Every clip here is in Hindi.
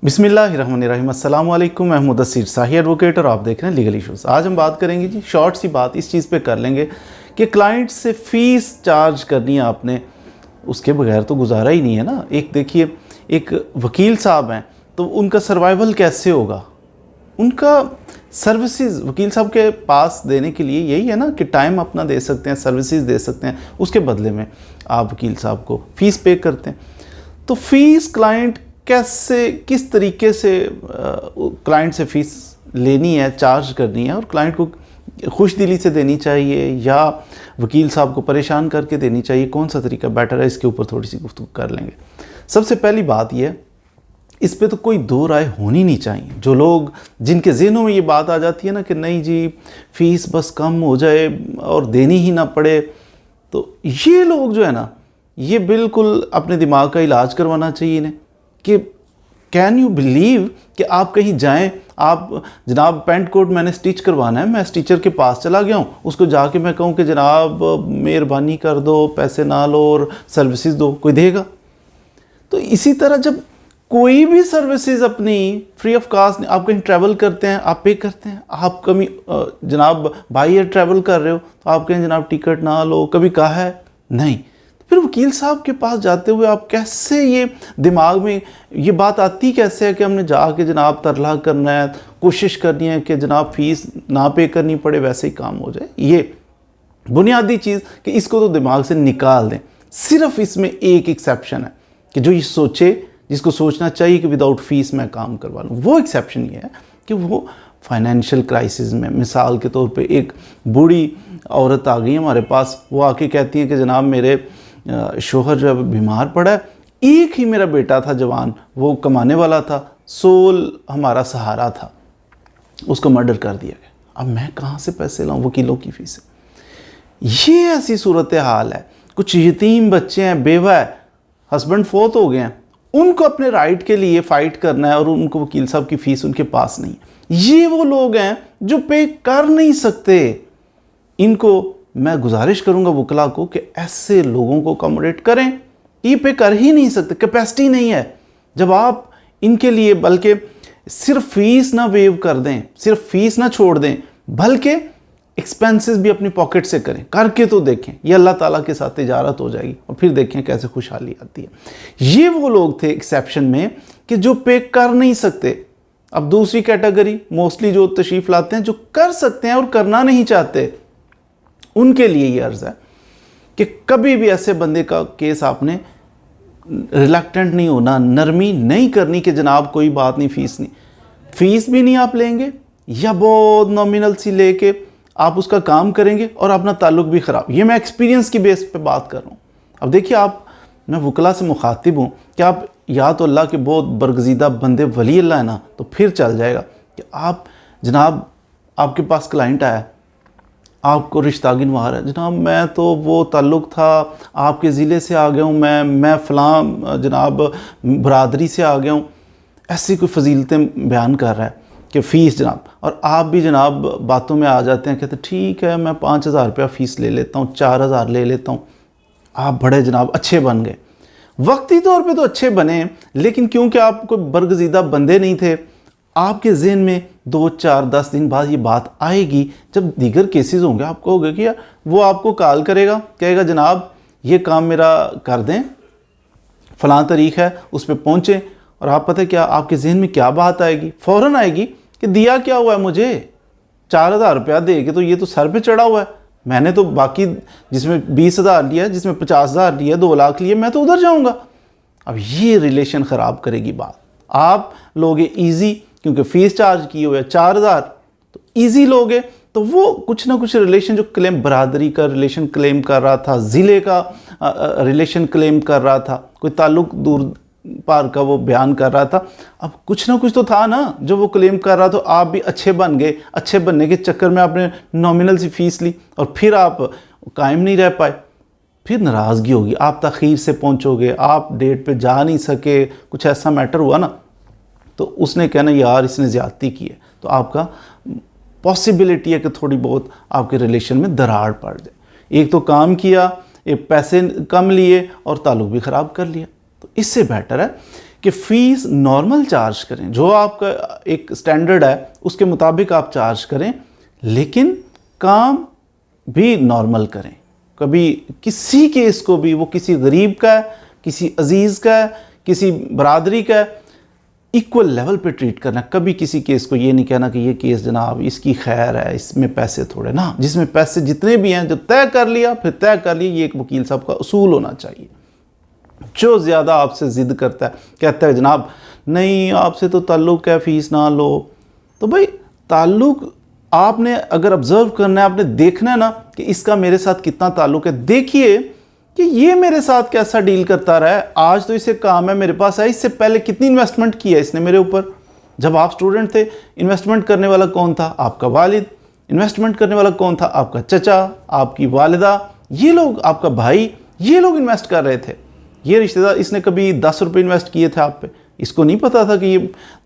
बिस्मिल्लाहिर्रहमानिर्रहीम। अस्सलाम वालेकुम। मैं मुदस्सिर शाही एडवोकेट और आप देख रहे हैं लीगल इश्यूज़। आज हम बात करेंगे जी, शॉर्ट सी बात इस चीज़ पे कर लेंगे कि क्लाइंट से फ़ीस चार्ज करनी है आपने, उसके बगैर तो गुजारा ही नहीं है ना। एक देखिए, एक वकील साहब हैं तो उनका सर्वाइवल कैसे होगा, उनका सर्विसेज वकील साहब के पास देने के लिए यही है ना कि टाइम अपना दे सकते हैं, सर्विसेज दे सकते हैं, उसके बदले में आप वकील साहब को फ़ीस पे करते हैं। तो फ़ीस क्लाइंट कैसे, किस तरीके से क्लाइंट से फ़ीस लेनी है, चार्ज करनी है, और क्लाइंट को खुश दिली से देनी चाहिए या वकील साहब को परेशान करके देनी चाहिए, कौन सा तरीका बेटर है, इसके ऊपर थोड़ी सी गुफ्तगू कर लेंगे। सबसे पहली बात यह, इस पे तो कोई दो राय होनी नहीं चाहिए। जो लोग, जिनके ज़हनों में ये बात आ जाती है ना कि नहीं जी फ़ीस बस कम हो जाए और देनी ही ना पड़े, तो ये लोग जो है ना, ये बिल्कुल अपने दिमाग का इलाज करवाना चाहिए इन्हें। कि कैन यू बिलीव कि आप कहीं जाएं, आप जनाब पेंट कोट मैंने स्टिच करवाना है, मैं स्टिचर के पास चला गया हूँ, उसको जाके मैं कहूँ कि जनाब मेहरबानी कर दो, पैसे ना लो और सर्विसेज दो, कोई देगा? तो इसी तरह जब कोई भी सर्विसेज अपनी फ्री ऑफ कास्ट, आप कहीं ट्रैवल करते हैं आप पे करते हैं, आप कभी जनाब बाई एयर ट्रैवल कर रहे हो तो आप कहें जनाब टिकट ना लो, कभी कहा है नहीं। फिर वकील साहब के पास जाते हुए आप कैसे, ये दिमाग में ये बात आती कैसे है कि हमने जाके जनाब तरला करना है, कोशिश करनी है कि जनाब फ़ीस ना पे करनी पड़े, वैसे ही काम हो जाए। ये बुनियादी चीज़ कि इसको तो दिमाग से निकाल दें। सिर्फ इसमें एक एक्सेप्शन है कि जो ये सोचे, जिसको सोचना चाहिए कि विदाउट फ़ीस मैं काम करवा लूँ, वो एक्सेप्शन ये है कि वो फाइनेंशियल क्राइसिस में, मिसाल के तौर पे एक बूढ़ी औरत आ गई हमारे पास, वो आके कहती है कि जनाब मेरे शोहर जो है बीमार पड़ा है, एक ही मेरा बेटा था जवान, वो कमाने वाला था, सोल हमारा सहारा था, उसको मर्डर कर दिया गया, अब मैं कहाँ से पैसे लाऊं वकीलों की फीस? ये ऐसी सूरत हाल है। कुछ यतीम बच्चे हैं, बेवा है, हस्बैंड फोत हो गए हैं, उनको अपने राइट के लिए फ़ाइट करना है और उनको वकील साहब की फ़ीस उनके पास नहीं है। ये वो लोग हैं जो पे कर नहीं सकते। इनको मैं गुजारिश करूंगा वकला को कि ऐसे लोगों को अकोमोडेट करें। ये पे कर ही नहीं सकते, कैपेसिटी नहीं है। जब आप इनके लिए बल्कि सिर्फ फ़ीस ना वेव कर दें, सिर्फ फ़ीस ना छोड़ दें, बल्कि एक्सपेंसेस भी अपनी पॉकेट से करें, करके तो देखें। ये अल्लाह ताला के साथ तिजारत हो जाएगी और फिर देखें कैसे खुशहाली आती है। ये वो लोग थे एक्सेप्शन में कि जो पे कर नहीं सकते। अब दूसरी कैटेगरी मोस्टली जो तशरीफ़ लाते हैं, जो कर सकते हैं और करना नहीं चाहते, उनके लिए ये अर्ज़ है कि कभी भी ऐसे बंदे का केस आपने रिलक्टेंट नहीं होना, नरमी नहीं करनी कि जनाब कोई बात नहीं, फ़ीस नहीं, फ़ीस भी नहीं आप लेंगे या बहुत नॉमिनल सी लेके आप उसका काम करेंगे और अपना ताल्लुक़ भी ख़राब। ये मैं एक्सपीरियंस की बेस पे बात कर रहा हूँ। अब देखिए, आप, मैं वकला से मुखातिब हूँ कि आप या तो अल्लाह के बहुत बरगज़ीदा बंदे वली अल्लाह है ना, तो फिर चल जाएगा कि आप जनाब, आपके पास क्लाइंट आया, आपको रिश्ता गिनवा रहा है, जनाब मैं तो वो ताल्लुक़ था, आपके ज़िले से आ गया हूँ, मैं फ़लाँ जनाब बरादरी से आ गया हूँ, ऐसी कोई फजीलतें बयान कर रहा है कि फ़ीस जनाब, और आप भी जनाब बातों में आ जाते हैं, कहते ठीक है मैं 5,000 रुपया फ़ीस ले लेता हूँ, 4,000 ले लेता हूँ। आप बड़े जनाब अच्छे बन गए, वक्ती तौर पे तो अच्छे बने, लेकिन क्योंकि आप कोई बरगज़ीदा बंदे नहीं थे, आपके ज़हन में 2, 4, 10 दिन बाद ये बात आएगी, जब दीगर केसेस होंगे, आप कहोगे कि यार, वो आपको कॉल करेगा, कहेगा जनाब ये काम मेरा कर दें, फ़लाँ तारीख़ है, उस पर पहुँचें, और आप पता है क्या आपके जहन में क्या बात आएगी? फ़ौरन आएगी कि दिया क्या हुआ है मुझे, 4,000 रुपया दे के तो ये तो सर पे चढ़ा हुआ है, मैंने तो बाकी जिसमें 20,000 लिया, जिसमें 50,000 लिया, 2 लाख लिए, मैं तो उधर जाऊँगा। अब ये रिलेशन ख़राब करेगी बात। आप लोगे ईजी, क्योंकि फ़ीस चार्ज किए हुए 4,000, तो ईजी लोगे, तो वो कुछ ना कुछ रिलेशन जो क्लेम, बरादरी का रिलेशन क्लेम कर रहा था, ज़िले का रिलेशन क्लेम कर रहा था, कोई ताल्लुक़ दूर पार का वो बयान कर रहा था, अब कुछ ना कुछ तो था ना जो वो क्लेम कर रहा। तो आप भी अच्छे बन गए, अच्छे बनने के चक्कर में आपने नॉमिनल सी फ़ीस ली और फिर आप कायम नहीं रह पाए, फिर नाराज़गी होगी, आप तख़ीर से पहुँचोगे, आप डेट पे जा नहीं सके, कुछ ऐसा मैटर हुआ ना, तो उसने कहना यार इसने ज़्यादती की है, तो आपका पॉसिबिलिटी है कि थोड़ी बहुत आपके रिलेशन में दरार पड़ जाए। एक तो काम किया, एक पैसे कम लिए और ताल्लुक़ भी ख़राब कर लिया। तो इससे बेटर है कि फ़ीस नॉर्मल चार्ज करें, जो आपका एक स्टैंडर्ड है उसके मुताबिक आप चार्ज करें, लेकिन काम भी नॉर्मल करें। कभी किसी केस को भी, वो किसी गरीब का है, किसी अजीज़ का है, किसी बरादरी का है, इक्वल लेवल पे ट्रीट करना। कभी किसी केस को ये नहीं कहना कि ये केस जनाब इसकी खैर है, इसमें पैसे थोड़े ना, जिसमें पैसे जितने भी हैं जो तय कर लिया फिर तय कर लिया, ये एक वकील साहब का उसूल होना चाहिए। जो ज़्यादा आपसे ज़िद करता है, कहता है जनाब नहीं आपसे तो ताल्लुक़ है फ़ीस ना लो, तो भाई ताल्लुक़ आपने अगर ऑब्ज़र्व करना है, आपने देखना है ना कि इसका मेरे साथ कितना ताल्लुक़ है। देखिए कि ये मेरे साथ कैसा डील करता रहा है, आज तो इसे काम है मेरे पास है, इससे पहले कितनी इन्वेस्टमेंट की है इसने मेरे ऊपर। जब आप स्टूडेंट थे इन्वेस्टमेंट करने वाला कौन था? आपका वालिद। इन्वेस्टमेंट करने वाला कौन था? आपका चचा, आपकी वालिदा, ये लोग, आपका भाई, ये लोग इन्वेस्ट कर रहे थे। ये रिश्तेदार, इसने कभी 10 रुपये इन्वेस्ट किए थे आप पे? इसको नहीं पता था कि ये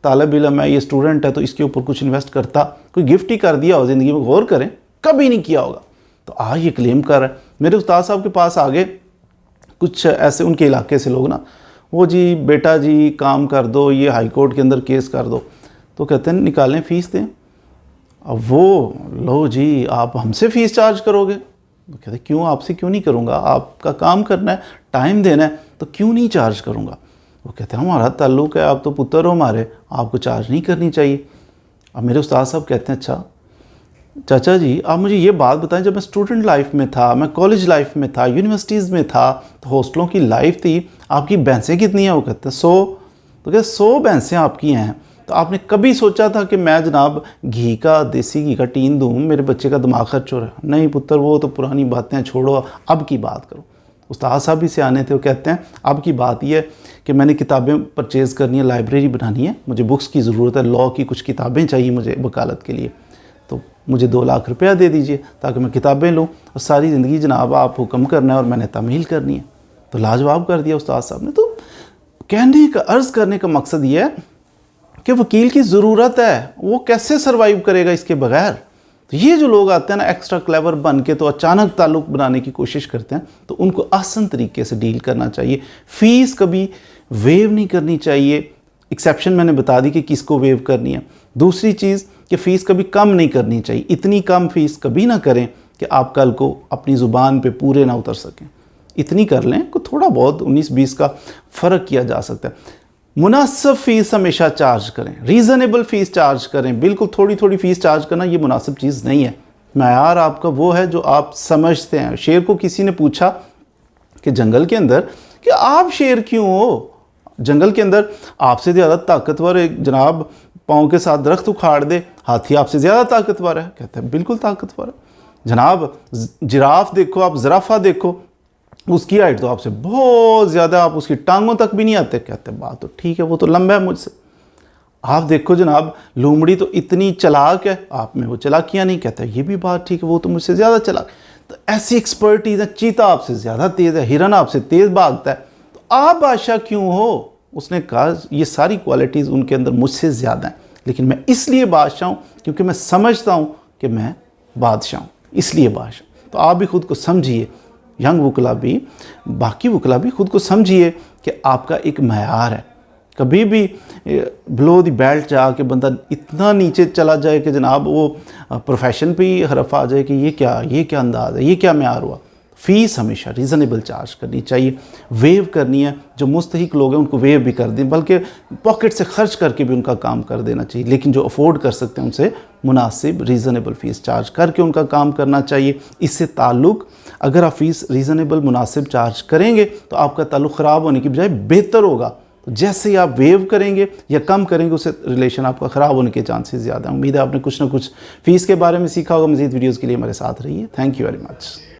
तालिब इल्म है, ये स्टूडेंट है, तो इसके ऊपर कुछ इन्वेस्ट करता, कोई गिफ्ट ही कर दिया हो ज़िंदगी में, गौर करें, कभी नहीं किया होगा। तो आज ये क्लेम कर रहा है। मेरे उस्ताद साहब के पास आगे कुछ ऐसे उनके इलाके से लोग ना, वो जी बेटा जी काम कर दो, ये हाई कोर्ट के अंदर केस कर दो, तो कहते हैं निकालें फ़ीस दें। अब वो लो जी आप हमसे फ़ीस चार्ज करोगे? तो कहते क्यों, आपसे क्यों नहीं करूँगा, आपका काम करना है, टाइम देना है, तो क्यों नहीं चार्ज करूँगा। वो कहते हैं हमारा ताल्लुक़ है, आप तो पुत्र हो हमारे, आपको चार्ज नहीं करनी चाहिए। अब मेरे उस्ताद साहब कहते हैं अच्छा चाचा जी आप मुझे ये बात बताएं, जब मैं स्टूडेंट लाइफ में था, मैं कॉलेज लाइफ में था, यूनिवर्सिटीज़ में था, तो हॉस्टलों की लाइफ थी, आपकी भैंसें कितनी हैं? वो कहते हैं 100। तो कहते 100 भैंसें आपकी हैं, तो आपने कभी सोचा था कि मैं जनाब घी का, देसी घी का टीन दूँ, मेरे बच्चे का दिमाग खर्च हो रहा है? नहीं पुत्र, वो तो पुरानी बातें छोड़ो, अब की बात करो। उस्ताद साहब भी सियाने थे, वो कहते हैं अब की बात ये है कि मैंने किताबें परचेज़ करनी है, लाइब्रेरी बनानी है, मुझे बुक्स की ज़रूरत है, लॉ की कुछ किताबें चाहिए मुझे वकालत के लिए, तो मुझे 2 लाख रुपया दे दीजिए ताकि मैं किताबें लूँ, और सारी ज़िंदगी जनाब आप हुक्म करना है और मैंने तमील करनी है। तो लाजवाब कर दिया उस्ताद साहब ने। तो कहने का, अर्ज़ करने का मकसद ये है कि वकील की ज़रूरत है, वो कैसे सर्वाइव करेगा इसके बगैर। तो ये जो लोग आते हैं ना एक्स्ट्रा क्लेवर बन के, तो अचानक ताल्लुक़ बनाने की कोशिश करते हैं, तो उनको आसान तरीके से डील करना चाहिए। फ़ीस कभी वेव नहीं करनी चाहिए। एक्सेप्शन मैंने बता दी कि किसको वेव करनी है। दूसरी चीज़ कि फ़ीस कभी कम नहीं करनी चाहिए। इतनी कम फ़ीस कभी ना करें कि आप कल को अपनी ज़ुबान पे पूरे ना उतर सकें। इतनी कर लें कि थोड़ा बहुत 19-20 का फ़र्क किया जा सकता है। मुनासिब फ़ीस हमेशा चार्ज करें, रीज़नेबल फ़ीस चार्ज करें। बिल्कुल थोड़ी थोड़ी फ़ीस चार्ज करना ये मुनासिब चीज़ नहीं है। मयार आपका वो है जो आप समझते हैं। शेर को किसी ने पूछा कि जंगल के अंदर कि आप शेर क्यों हो? जंगल के अंदर आपसे ज़्यादा ताकतवर एक जनाब पाँव के साथ दरख्त उखाड़ दे, हाथी आपसे ज़्यादा ताकतवर है। कहते हैं बिल्कुल ताकतवर है जनाब। जिराफ देखो आप, ज़राफ़ा देखो, उसकी हाइट तो आपसे बहुत ज़्यादा, आप उसकी टांगों तक भी नहीं आते। कहते हैं बात तो ठीक है, वो तो लंबा है मुझसे। आप देखो जनाब लोमड़ी तो इतनी चालाक है, आप में वो चालाकियाँ नहीं। कहते हैं ये भी बात ठीक है, वो तो मुझसे ज़्यादा चालाक। तो ऐसी एक्सपर्टीज़ है। चीता आपसे ज़्यादा तेज़ है, हिरन आपसे तेज़ भागता है, तो आप बादशाह क्यों हो? उसने कहा ये सारी क्वालिटीज़ उनके अंदर मुझसे ज़्यादा हैं, लेकिन मैं इसलिए बादशाह हूँ क्योंकि मैं समझता हूँ कि मैं बादशाह हूँ, इसलिए बादशाह। तो आप भी खुद को समझिए, यंग वकला भी, बाकी वकला भी खुद को समझिए कि आपका एक मयार है। कभी भी बिलो द बेल्ट जाके बंदा इतना नीचे चला जाए कि जनाब वो प्रोफेशन पे ही हरफ आ जाए कि ये क्या अंदाज़ है, ये क्या मयार हुआ। फ़ीस हमेशा रीज़नेबल चार्ज करनी चाहिए। वेव करनी है, जो मुस्तहिक लोग हैं उनको वेव भी कर दें, बल्कि पॉकेट से खर्च करके भी उनका काम कर देना चाहिए। लेकिन जो अफोर्ड कर सकते हैं उनसे मुनासिब रीज़नेबल फ़ीस चार्ज करके उनका काम करना चाहिए। इससे ताल्लुक़, अगर आप फ़ीस रीज़नेबल मुनासिब चार्ज करेंगे तो आपका ताल्लुक़ ख़राब होने की बजाय बेहतर होगा। तो जैसे ही आप वेव करेंगे या कम करेंगे, उससे रिलेशन आपका ख़राब होने के चांसेस ज़्यादा हैं। उम्मीद है आपने कुछ ना कुछ फ़ीस के बारे में सीखा होगा। मज़ीद वीडियोज़ के लिए हमारे साथ रहिए। Thank you very much.